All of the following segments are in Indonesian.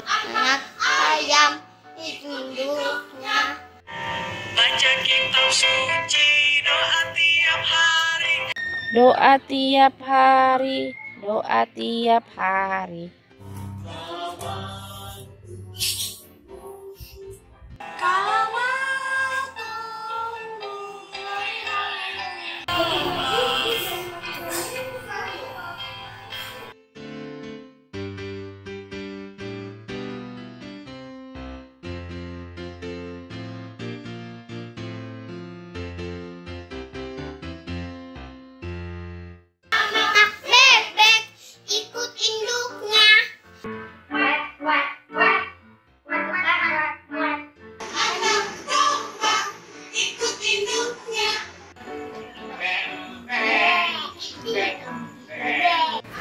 Anak ayam induknya. Baca kitab suci, doa tiap hari. Doa tiap hari, doa tiap hari. Anak bebek ikut induknya. Anak domba ikut induknya.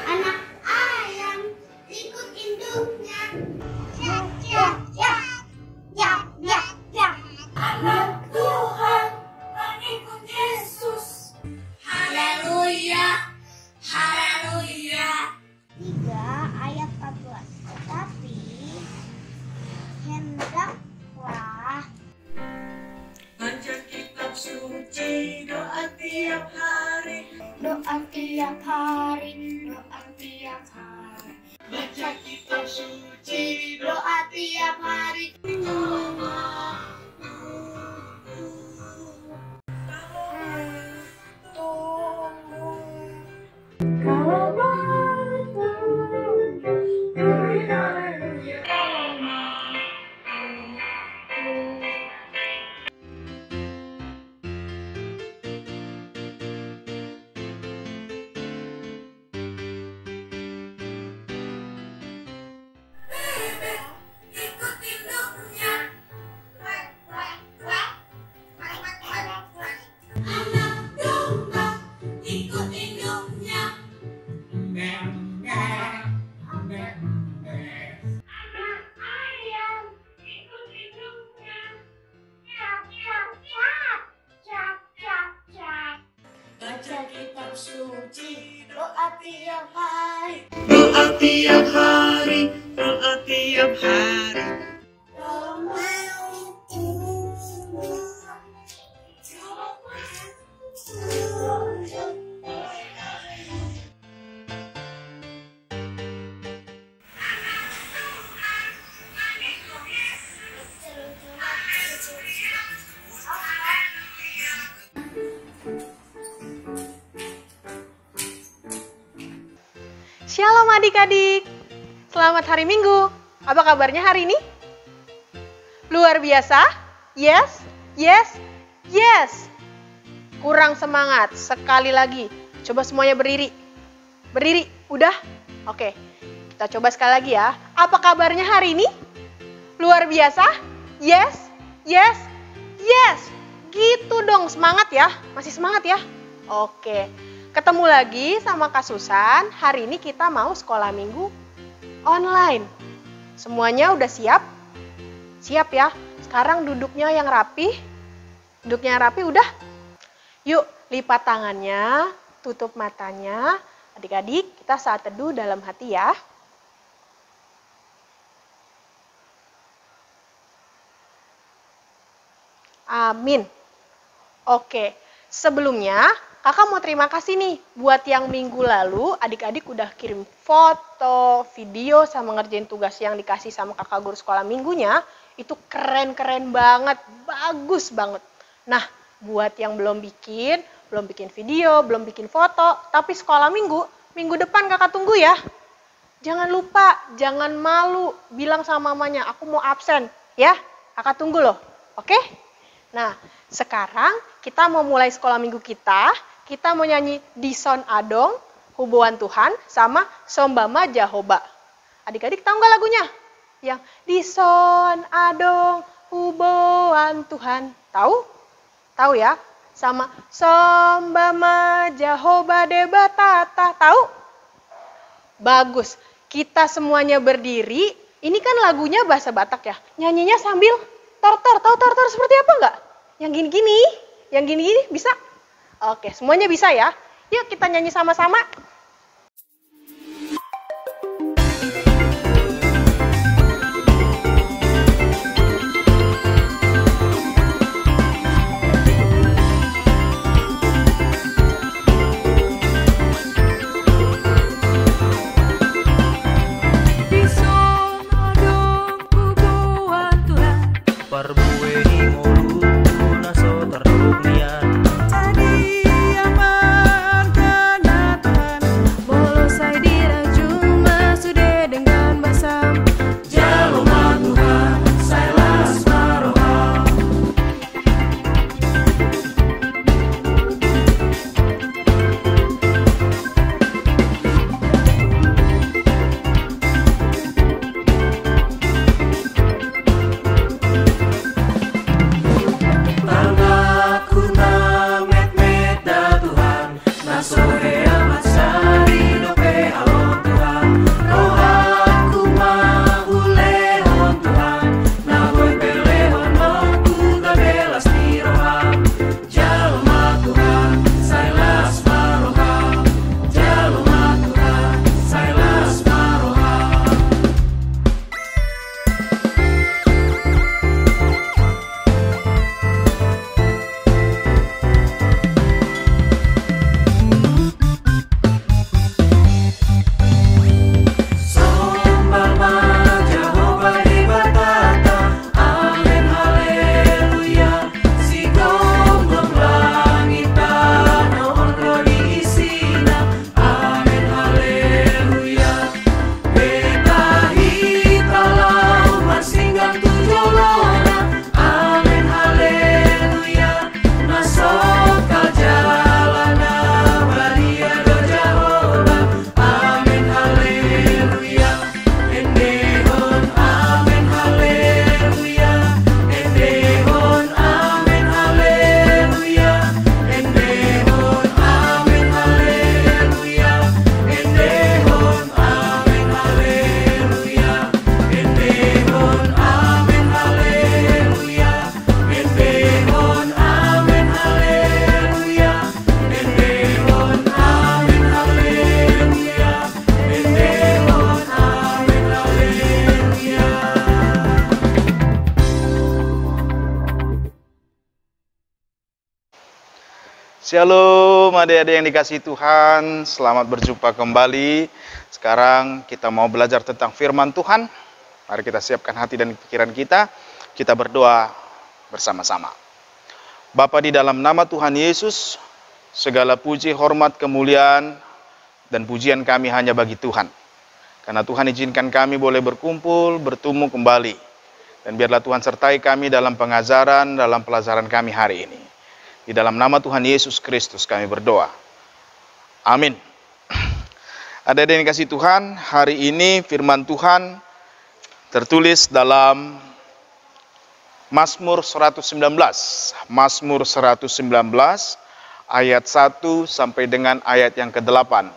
Anak ayam ikut induknya. Anak Tuhan mengikut Yesus. Haleluya, haleluya. 3 ayat 14. Tetapi hendaklah Baca kitab suci, doa tiap hari. doa tiap hari, doa tiap hari. Baca kitab suci, Doa tiap hari. ikut induknya. Anak domba ikut induknya. Anak ayam ikut induknya. Baca kitab suci, doa tiap hari. Doa tiap hari, doa tiap hari. Shalom adik-adik, selamat hari Minggu. Apa kabarnya hari ini? Luar biasa? Yes, yes, yes. Kurang semangat, sekali lagi. Coba semuanya berdiri. Berdiri, udah? Oke, kita coba sekali lagi ya. Apa kabarnya hari ini? Luar biasa? Yes, yes, yes. Gitu dong, semangat ya. Masih semangat ya? Oke. Ketemu lagi sama Kak Susan. Hari ini kita mau sekolah minggu online. Semuanya udah siap? Siap ya? Sekarang duduknya yang rapi. Duduknya yang rapi udah? Yuk, lipat tangannya, tutup matanya. Adik-adik, kita saat teduh dalam hati ya. Amin. Oke, sebelumnya kakak mau terima kasih nih buat yang minggu lalu adik-adik udah kirim foto, video sama ngerjain tugas yang dikasih sama kakak guru sekolah minggunya. Itu keren-keren banget, bagus banget. Nah, buat yang belum bikin video, belum bikin foto, tapi sekolah minggu depan kakak tunggu ya. Jangan lupa, jangan malu, bilang sama mamanya, aku mau absen ya. Kakak tunggu loh, oke? Nah, sekarang kita mau mulai sekolah minggu kita mau nyanyi Dison Adong, Huboan Tuhan, sama Sombama Jahoba. Adik-adik tahu nggak lagunya? Yang Dison Adong, Huboan Tuhan. Tahu? Tahu ya? Sama Sombama Jahoba Debatata. Tahu? Bagus. Kita semuanya berdiri. Ini kan lagunya bahasa Batak ya. Nyanyinya sambil tortor. Tahu tortor seperti apa nggak? Yang gini-gini. Yang gini-gini bisa? Oke, semuanya bisa ya. Yuk kita nyanyi sama-sama. Shalom adik-adik yang dikasihi Tuhan, selamat berjumpa kembali. Sekarang kita mau belajar tentang firman Tuhan. Mari kita siapkan hati dan pikiran kita berdoa bersama-sama. Bapa, di dalam nama Tuhan Yesus, segala puji, hormat, kemuliaan, dan pujian kami hanya bagi Tuhan. Karena Tuhan izinkan kami boleh berkumpul, bertemu kembali. Dan biarlah Tuhan sertai kami dalam pengajaran, dalam pelajaran kami hari ini. Di dalam nama Tuhan Yesus Kristus kami berdoa. Amin. Adik-adik yang dikasihi Tuhan, hari ini firman Tuhan tertulis dalam Mazmur 119. Mazmur 119 ayat 1 sampai dengan ayat yang ke-8.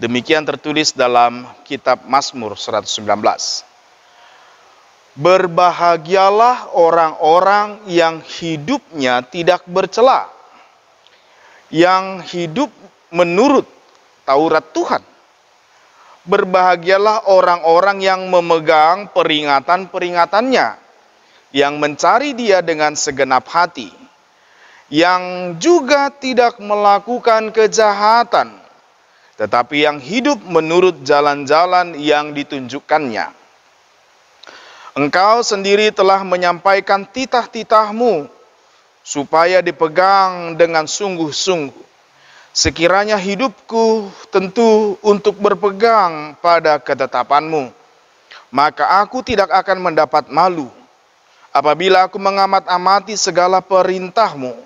Demikian tertulis dalam kitab Mazmur 119. Berbahagialah orang-orang yang hidupnya tidak bercela, yang hidup menurut Taurat Tuhan. Berbahagialah orang-orang yang memegang peringatan-peringatannya, yang mencari Dia dengan segenap hati, yang juga tidak melakukan kejahatan, tetapi yang hidup menurut jalan-jalan yang ditunjukkannya. Engkau sendiri telah menyampaikan titah-titahmu supaya dipegang dengan sungguh-sungguh. Sekiranya hidupku tentu untuk berpegang pada ketetapanmu, maka aku tidak akan mendapat malu. Apabila aku mengamat-amati segala perintahmu,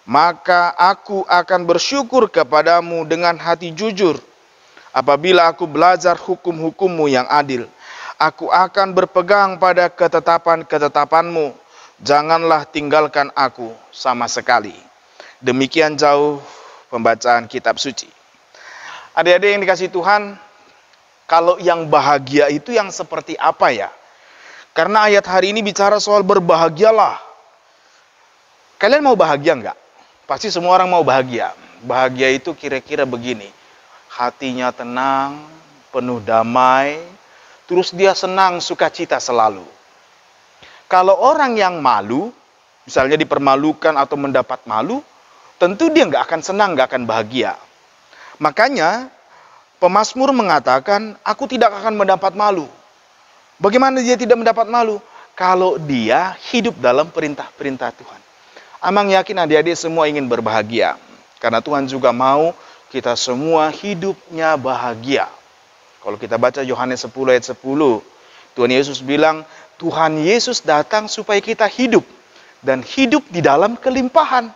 maka aku akan bersyukur kepadamu dengan hati jujur. Apabila aku belajar hukum-hukummu yang adil, aku akan berpegang pada ketetapan-ketetapanmu. Janganlah tinggalkan aku sama sekali. Demikian jauh pembacaan kitab suci. Adik-adik yang dikasihi Tuhan, kalau yang bahagia itu yang seperti apa ya? Karena ayat hari ini bicara soal berbahagialah. Kalian mau bahagia enggak? Pasti semua orang mau bahagia. Bahagia itu kira-kira begini. Hatinya tenang, penuh damai, terus dia senang, sukacita selalu. Kalau orang yang malu, misalnya dipermalukan atau mendapat malu, tentu dia nggak akan senang, nggak akan bahagia. Makanya pemazmur mengatakan, aku tidak akan mendapat malu. Bagaimana dia tidak mendapat malu? Kalau dia hidup dalam perintah-perintah Tuhan. Amang yakin adik-adik semua ingin berbahagia. Karena Tuhan juga mau kita semua hidupnya bahagia. Kalau kita baca Yohanes 10 ayat 10, Tuhan Yesus bilang, Tuhan Yesus datang supaya kita hidup. Dan hidup di dalam kelimpahan.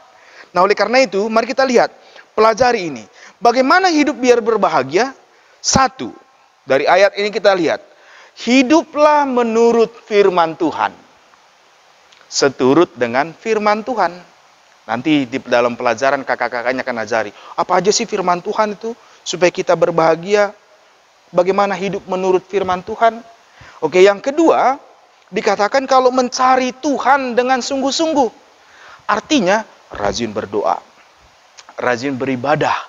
Nah, oleh karena itu, mari kita lihat, pelajari ini. Bagaimana hidup biar berbahagia? Satu, dari ayat ini kita lihat, hiduplah menurut firman Tuhan. Seturut dengan firman Tuhan. Nanti di dalam pelajaran kakak-kakaknya akan ajari. Apa aja sih firman Tuhan itu? Supaya kita berbahagia. Bagaimana hidup menurut firman Tuhan? Oke, yang kedua, dikatakan kalau mencari Tuhan dengan sungguh-sungguh. Artinya, rajin berdoa, rajin beribadah,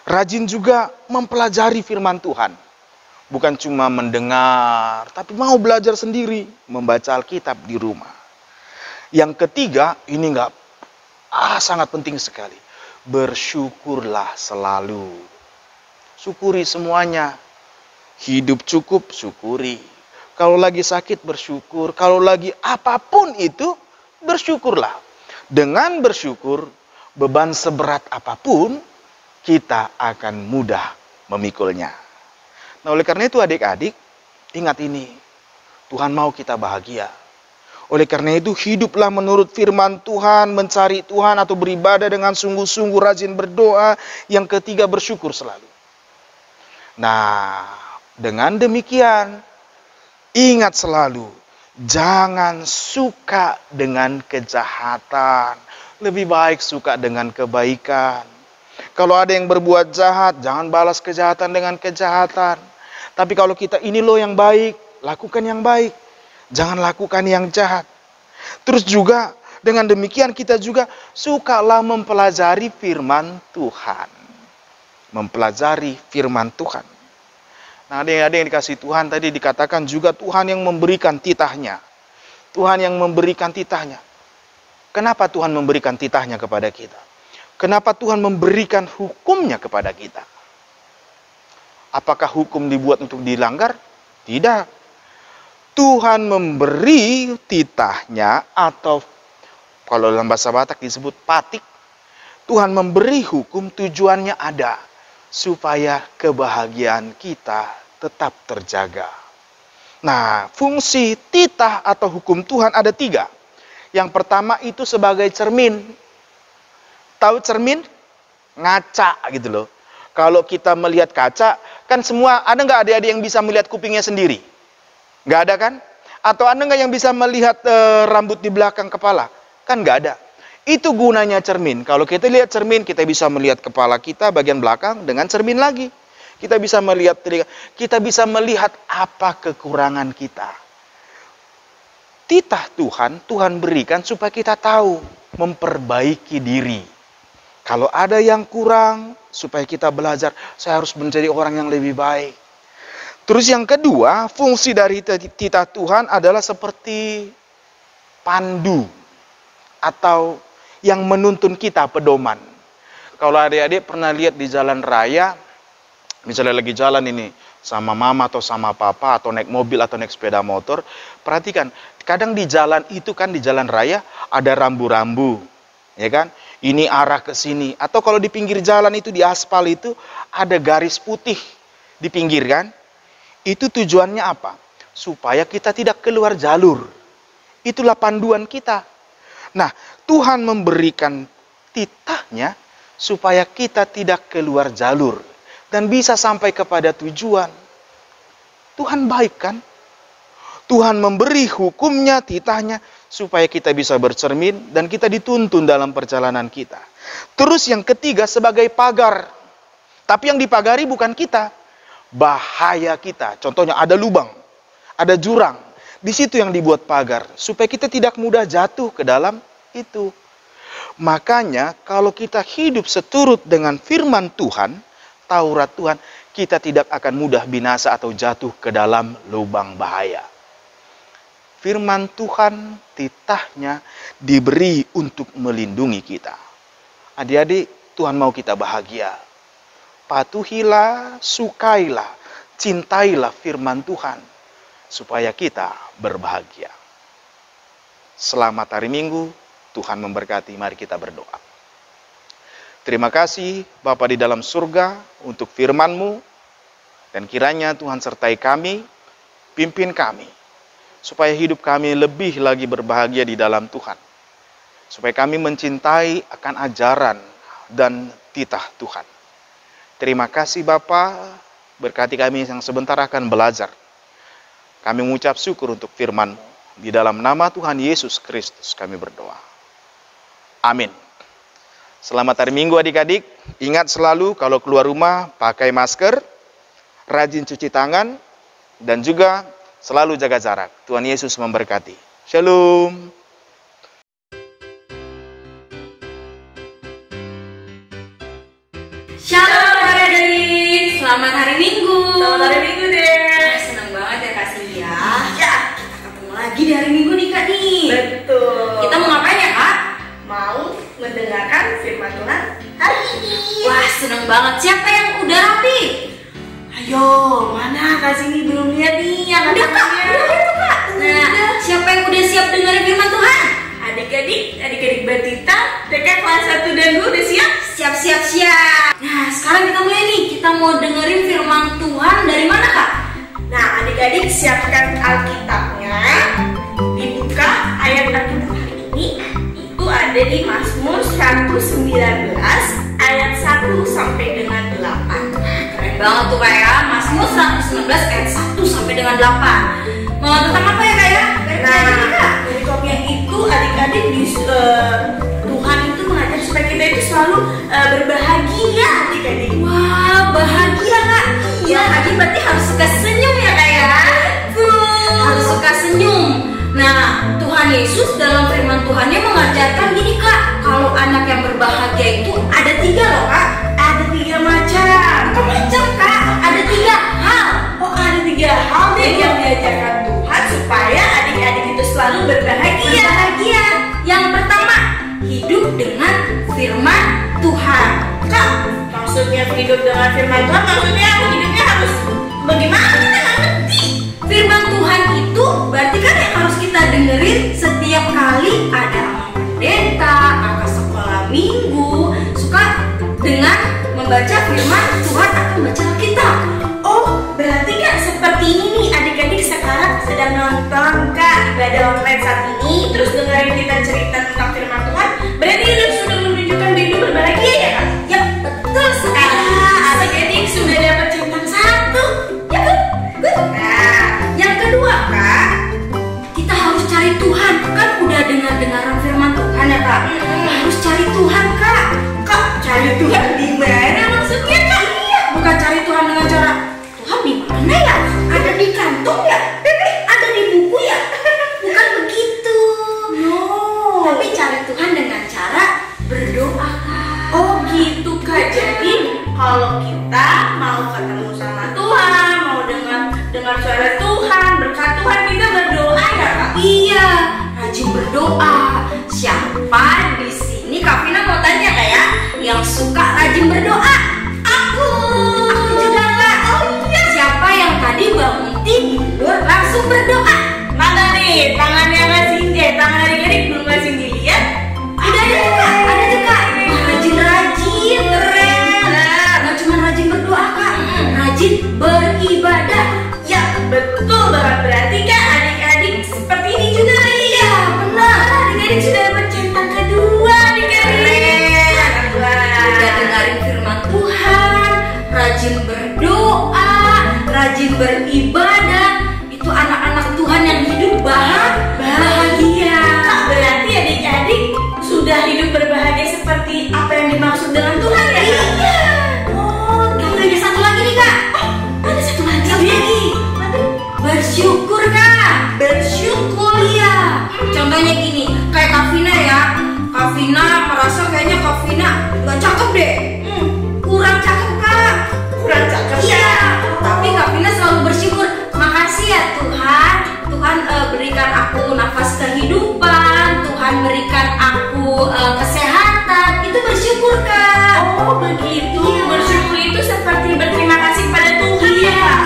rajin juga mempelajari firman Tuhan. Bukan cuma mendengar, tapi mau belajar sendiri, membaca Alkitab di rumah. Yang ketiga, ini sangat penting sekali. Bersyukurlah selalu. Syukuri semuanya. Hidup cukup, syukuri. Kalau lagi sakit, bersyukur. Kalau lagi apapun itu, bersyukurlah. Dengan bersyukur, beban seberat apapun, kita akan mudah memikulnya. Nah, oleh karena itu adik-adik, ingat ini. Tuhan mau kita bahagia. Oleh karena itu, hiduplah menurut firman Tuhan, mencari Tuhan atau beribadah dengan sungguh-sungguh, rajin berdoa. Yang ketiga, bersyukur selalu. Nah, dengan demikian, ingat selalu, jangan suka dengan kejahatan. Lebih baik suka dengan kebaikan. Kalau ada yang berbuat jahat, jangan balas kejahatan dengan kejahatan. Tapi kalau kita ini loh yang baik, lakukan yang baik. Jangan lakukan yang jahat. Terus juga, dengan demikian kita juga sukalah mempelajari firman Tuhan. Mempelajari firman Tuhan. Nah, ada yang dikasih Tuhan tadi dikatakan juga Tuhan yang memberikan titahnya. Tuhan yang memberikan titahnya. Kenapa Tuhan memberikan titahnya kepada kita? Kenapa Tuhan memberikan hukumnya kepada kita? Apakah hukum dibuat untuk dilanggar? Tidak. Tuhan memberi titahnya atau kalau dalam bahasa Batak disebut patik. Tuhan memberi hukum tujuannya ada. Supaya kebahagiaan kita tetap terjaga. Nah, fungsi titah atau hukum Tuhan ada 3. Yang pertama itu sebagai cermin. Tahu cermin? Ngaca gitu loh. Kalau kita melihat kaca, kan semua, ada nggak adik-adik yang bisa melihat kupingnya sendiri? Nggak ada kan? Atau ada nggak yang bisa melihat rambut di belakang kepala? Kan nggak ada. Itu gunanya cermin. Kalau kita lihat cermin, kita bisa melihat kepala kita bagian belakang dengan cermin lagi. Kita bisa melihat telinga. Kita bisa melihat apa kekurangan kita. Titah Tuhan, Tuhan berikan supaya kita tahu memperbaiki diri. Kalau ada yang kurang, supaya kita belajar, saya harus menjadi orang yang lebih baik. Terus yang kedua, fungsi dari titah Tuhan adalah seperti pandu atau yang menuntun kita pedoman. Kalau adik-adik pernah lihat di jalan raya, misalnya lagi jalan ini sama mama atau sama papa atau naik mobil atau naik sepeda motor, perhatikan, kadang di jalan itu kan di jalan raya ada rambu-rambu, ya kan? Ini arah ke sini. Atau kalau di pinggir jalan itu di aspal itu ada garis putih di pinggir kan? Itu tujuannya apa? Supaya kita tidak keluar jalur. Itulah panduan kita. Nah, Tuhan memberikan titahnya supaya kita tidak keluar jalur dan bisa sampai kepada tujuan. Tuhan baik kan? Tuhan memberi hukumnya, titahnya, supaya kita bisa bercermin dan kita dituntun dalam perjalanan kita. Terus yang ketiga sebagai pagar. Tapi yang dipagari bukan kita, bahaya kita. Contohnya ada lubang, ada jurang. Di situ yang dibuat pagar, supaya kita tidak mudah jatuh ke dalam itu. Makanya kalau kita hidup seturut dengan firman Tuhan, Taurat Tuhan, kita tidak akan mudah binasa atau jatuh ke dalam lubang bahaya. Firman Tuhan, titahnya diberi untuk melindungi kita. Adik-adik, Tuhan mau kita bahagia. Patuhilah, sukailah, cintailah firman Tuhan, supaya kita berbahagia. Selamat hari Minggu, Tuhan memberkati, mari kita berdoa. Terima kasih Bapa di dalam surga untuk firman-Mu, dan kiranya Tuhan sertai kami, pimpin kami, supaya hidup kami lebih lagi berbahagia di dalam Tuhan. Supaya kami mencintai akan ajaran dan titah Tuhan. Terima kasih Bapa, berkati kami yang sebentar akan belajar. Kami mengucap syukur untuk firman-Mu. Di dalam nama Tuhan Yesus Kristus kami berdoa. Amin. Selamat hari Minggu adik-adik. Ingat selalu kalau keluar rumah pakai masker, rajin cuci tangan, dan juga selalu jaga jarak. Tuhan Yesus memberkati. Shalom. Shalom adik-adik, selamat hari Minggu. Selamat hari Minggu deh. Senang banget ya Kak Sia. Ya, kita ketemu lagi di hari Minggu nih Kak nih. Betul. Kita mau ngapain ya Kak? mau mendengarkan firman Tuhan hari ini. Wah, seneng banget. Siapa yang udah rapi? Ayo, mana Kak Sini belum lihat nih yang udah Kak, Kak. Nah, siapa yang udah siap dengerin firman Tuhan? Adik-adik Batita, TK kelas 1 dan 2 udah siap? Siap. Nah, sekarang kita mulai nih. Kita mau dengerin firman Tuhan dari mana Kak? Nah, adik-adik siapkan Alkitabnya. Dibuka ayat Alkitab hari ini. Itu ada di Mazmur 119 ayat 1 sampai dengan 8. Keren banget tuh Kak ya. Mazmur 119 ayat 1 sampai dengan 8. Mau tentang apa ya Kak ya? Dari topiknya itu adik-adik Tuhan itu mengajar supaya kita itu selalu berbahagia adik-adik. Wah, bahagia Kak. Iya. Bahagia berarti harus suka senyum ya Kak ya. Harus suka senyum. Nah, Tuhan Yesus dalam firman Tuhannya mengajarkan gini Kak, kalau anak yang berbahagia itu ada 3 loh Kak. Ada 3 macam. Bukan macam Kak, ada 3 hal. Oh, ada 3 hal deh yang diajarkan Tuhan supaya adik-adik itu selalu berbahagia. Bahagia. Yang pertama, hidup dengan firman Tuhan. Kak, maksudnya hidup dengan firman Tuhan, maksudnya hidupnya harus bagaimana? Firman Tuhan itu berarti kan yang harus kita dengerin setiap kali ada amal pendeta, kakak sekolah minggu, suka dengan membaca firman Tuhan atau membaca Alkitab. Oh, berarti kan seperti ini nih adik-adik sekarang sedang nonton Kak ibadah online saat ini, terus dengerin kita cerita tentang firman Tuhan. Berarti itu sudah menunjukkan hidup berbahagia ya Kak? Ya, betul sekali. Adik-adik sudah dapat centang 1. Ya kan? Nah, yang kedua Kak, kita harus cari Tuhan. Kan udah dengar-dengaran firman Tuhan ya Kak. Harus cari Tuhan Kak. Kak, cari Tuhan di mana maksudnya Kak? Iya, bukan cari Tuhan dengan cara Tuhan di mana ya? Ada di kantong ya? Ada di buku ya? Bukan begitu. No. contohnya gini, kayak Kak Vina ya. Kak Vina merasa kayaknya Kak Vina nggak cakep deh. Kurang cakep Kak. Kurang cakep. Iya. Tapi Kak Vina selalu bersyukur. Makasih ya Tuhan. Tuhan berikan aku nafas kehidupan. Tuhan berikan aku kesehatan. Itu bersyukur Kak. Oh begitu. Iya. Bersyukur itu seperti berterima kasih pada Tuhan ya Iya. Kak.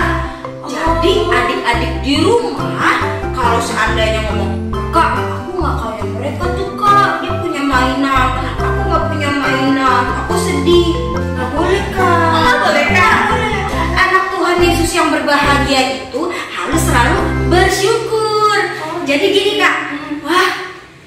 Jadi adik-adik di rumah kalau seandainya ngomong, Kak, aku nggak kayak mereka tuh Kak, dia punya mainan, aku nggak punya mainan, aku sedih, nggak boleh Kak. Nggak boleh, Kak? Nggak boleh. Anak Tuhan Yesus yang berbahagia itu harus selalu bersyukur. Jadi gini Kak, wah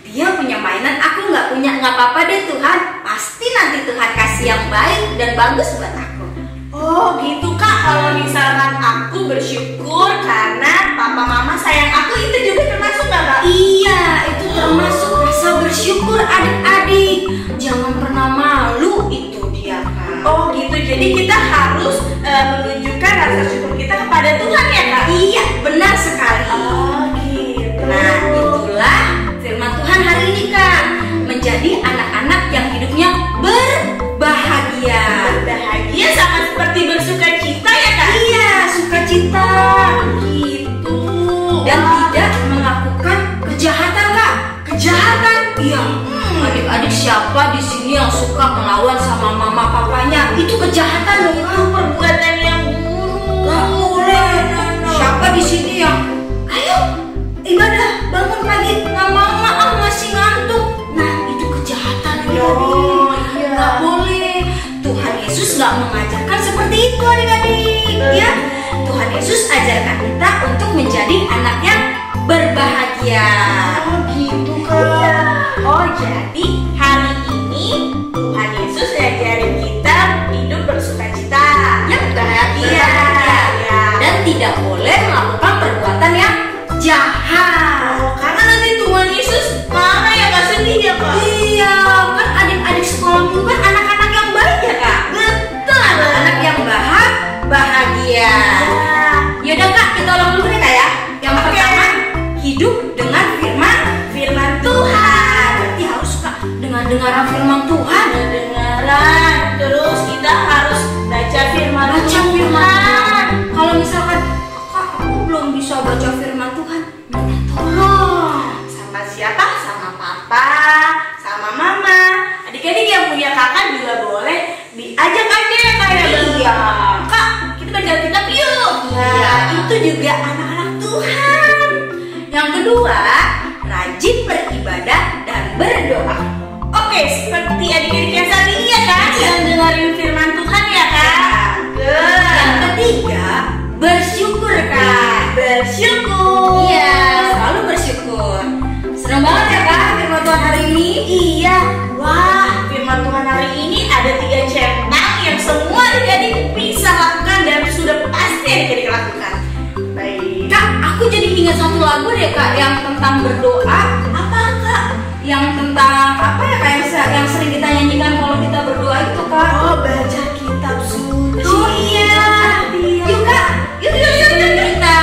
dia punya mainan, aku nggak punya, nggak apa-apa deh Tuhan, pasti nanti Tuhan kasih yang baik dan bagus buat aku. Oh gitu Kak, kalau misalkan aku bersyukur karena papa mama sayang aku, itu juga termasuk nggak Kak? Iya, itu termasuk rasa bersyukur adik-adik. Jangan pernah malu, itu dia Kak. Oh gitu, jadi kita harus menunjukkan rasa syukur kita kepada Tuhan ya Kak? Iya, benar sekali. Oh gitu. Nah, itulah firman Tuhan hari ini Kak. Menjadi anak-anak yang hidupnya berbahagia. Berbahagia sama seperti bersuka cita ya Kak? Iya, sukacita. Gitu. Dan tidak melakukan kejahatan Kak. Kejahatan? Iya. Adik-adik siapa di sini yang suka melawan sama mama papanya? Itu kejahatan loh Kak. Perbuatan yang buruk. Gak boleh. Siapa di sini yang ayo ibadah bangun pagi nggak mau masih ngantuk? Nah itu kejahatan Oh, iya. Gak boleh. Tuhan Yesus gak mengajarkan seperti itu adik-adik ya. Tuhan Yesus ajarkan kita untuk menjadi anak yang berbahagia. Oh gitu Kak. Oh jadi hari ini Tuhan Yesus ngajarin kita hidup bersuka cita. Yang berbahagia. Berbahagia. Dan tidak boleh melakukan perbuatan yang jahat. Oh, karena nanti Tuhan Yesus marah ya Kak, sedih ya Kak. Iya, kan adik-adik sekolah minggu kan anak-anak yang baik ya Kak. Betul. Anak-anak yang bahagia. Yaudah Kak, kita ulang dulu ya Kak ya. Yang Oke. pertama, hidup dengan firman Tuhan. Berarti harus suka dengar-dengaran firman Tuhan. Dengaran. Terus kita harus baca firman Baca Tuhan. firman Tuhan. Kalau misalkan Kak, aku belum bisa baca firman Tuhan, minta tolong. Sama siapa? Sama papa, sama mama. Adik-adik yang punya kakak juga boleh diajak aja ya Kak ya. Iya. Kak, kita baca kitab yuk. Iya. Itu juga anak-anak Tuhan. Yang kedua, rajin beribadah dan berdoa. Oke, seperti adik-adik yang saat ini ya kan, yang dengerin firman Tuhan ya kan. Yang ketiga, bersyukur Kak. Bersyukur. Iya, selalu bersyukur. Senang banget ya Kak firman Tuhan hari ini. Iya. Wah, firman Tuhan hari ini ada 3 centang yang semua adik-adik bisa lakukan dan sudah pasti adik-adik lakukan. Baik. Kak, aku jadi ingat satu lagu deh Kak yang tentang berdoa. Apa Kak? Yang tentang apa ya Kak yang sering kita nyanyikan kalau kita berdoa itu Kak. Oh, baca kitab suci. Oh iya. Yuk Kak, yuk kita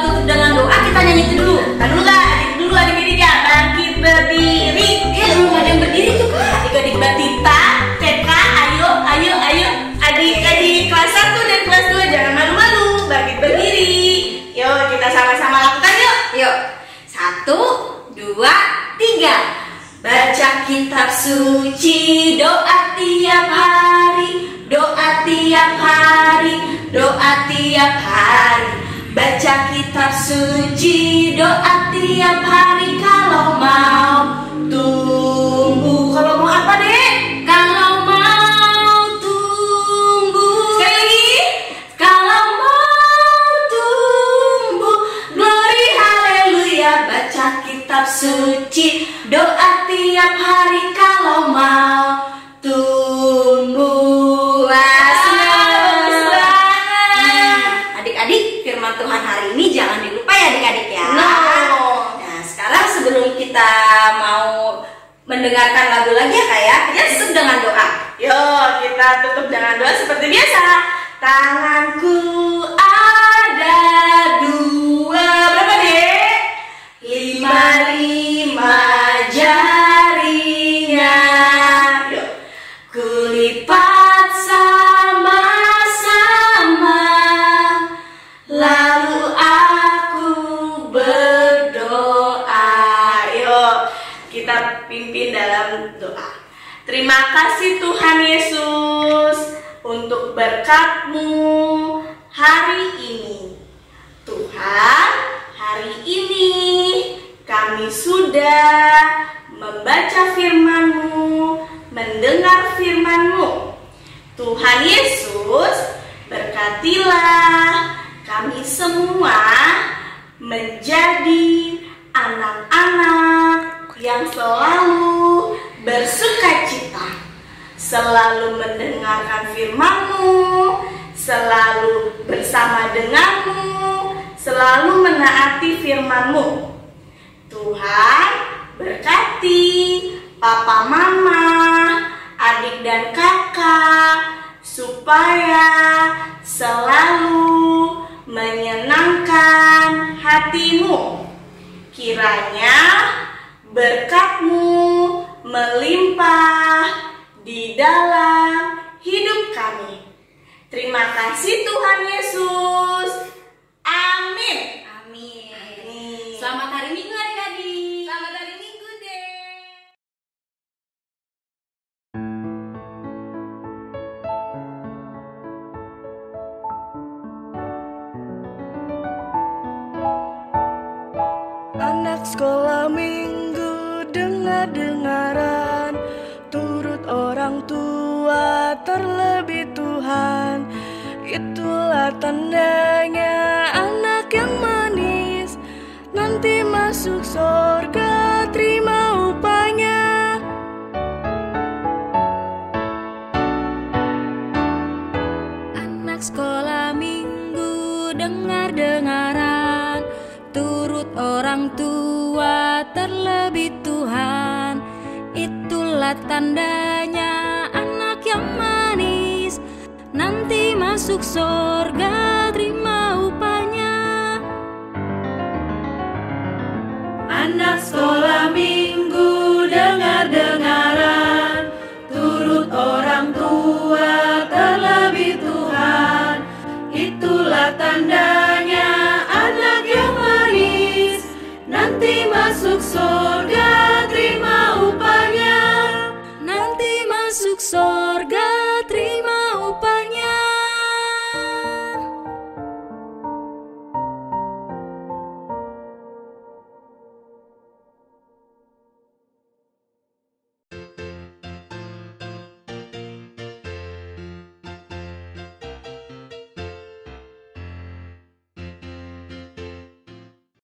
tutup dengan doa, kita nyanyi itu dulu. Kan dulu Kak, adik-adik ya, bangkit berdiri. Belum ada yang berdiri tuh Kak. Adik-adik batita, TK, ayo. Adik-adik kelas 1 dan kelas 2 jangan malu-malu, bangkit berdiri. Yuk, kita sama-sama lakukan yuk. Yuk, 1, 2, 3. Baca kitab suci, doa tiap hari, doa tiap hari, doa tiap hari. Baca kitab suci, doa tiap hari kalau mau tumbuh. Kalau mau apa deh? Kalau mau tumbuh. Sekali lagi. Kalau mau tumbuh, glory haleluya. Baca kitab suci, doa tiap hari kalau mau tumbuh. Wah, Bagus banget. Adik-adik, firman Tuhan hari ini jangan dilupa ya adik-adik ya. No. Nah, sekarang sebelum kita mau mendengarkan lagu lagi ya Kak ya, kita tutup dengan doa. Yuk, kita tutup dengan doa seperti biasa. Tanganku ada 2, berapa deh? 5, 5. kita pimpin dalam doa. Terima kasih Tuhan Yesus untuk berkat-Mu hari ini. Tuhan, hari ini kami sudah membaca firman-Mu, mendengar firman-Mu. Tuhan Yesus, berkatilah kami semua menjadi anak-anak yang selalu bersuka cita, selalu mendengarkan firman-Mu, selalu bersama denganmu, selalu menaati firman-Mu. Tuhan, berkati papa mama, adik dan kakak, supaya selalu menyenangkan hati-Mu. Kiranya berkat-Mu melimpah di dalam hidup kami. Terima kasih Tuhan Yesus. Amin. Amin. Selamat hari Minggu adik-adik. Selamat hari Minggu deh. Anak sekolah minggu dengar-dengaran, turut orang tua terlebih Tuhan. Itulah tandanya anak yang manis, nanti masuk surga terima upahnya. Anak sekolah minggu dengar-dengaran, turut orang tua terlebih Tuhan. Itulah tandanya anak yang manis, nanti masuk surga terima upahnya. Anak sekolah minggu dengar-dengaran, turut orang tua terlebih Tuhan. Itulah tandanya anak yang manis, nanti masuk surga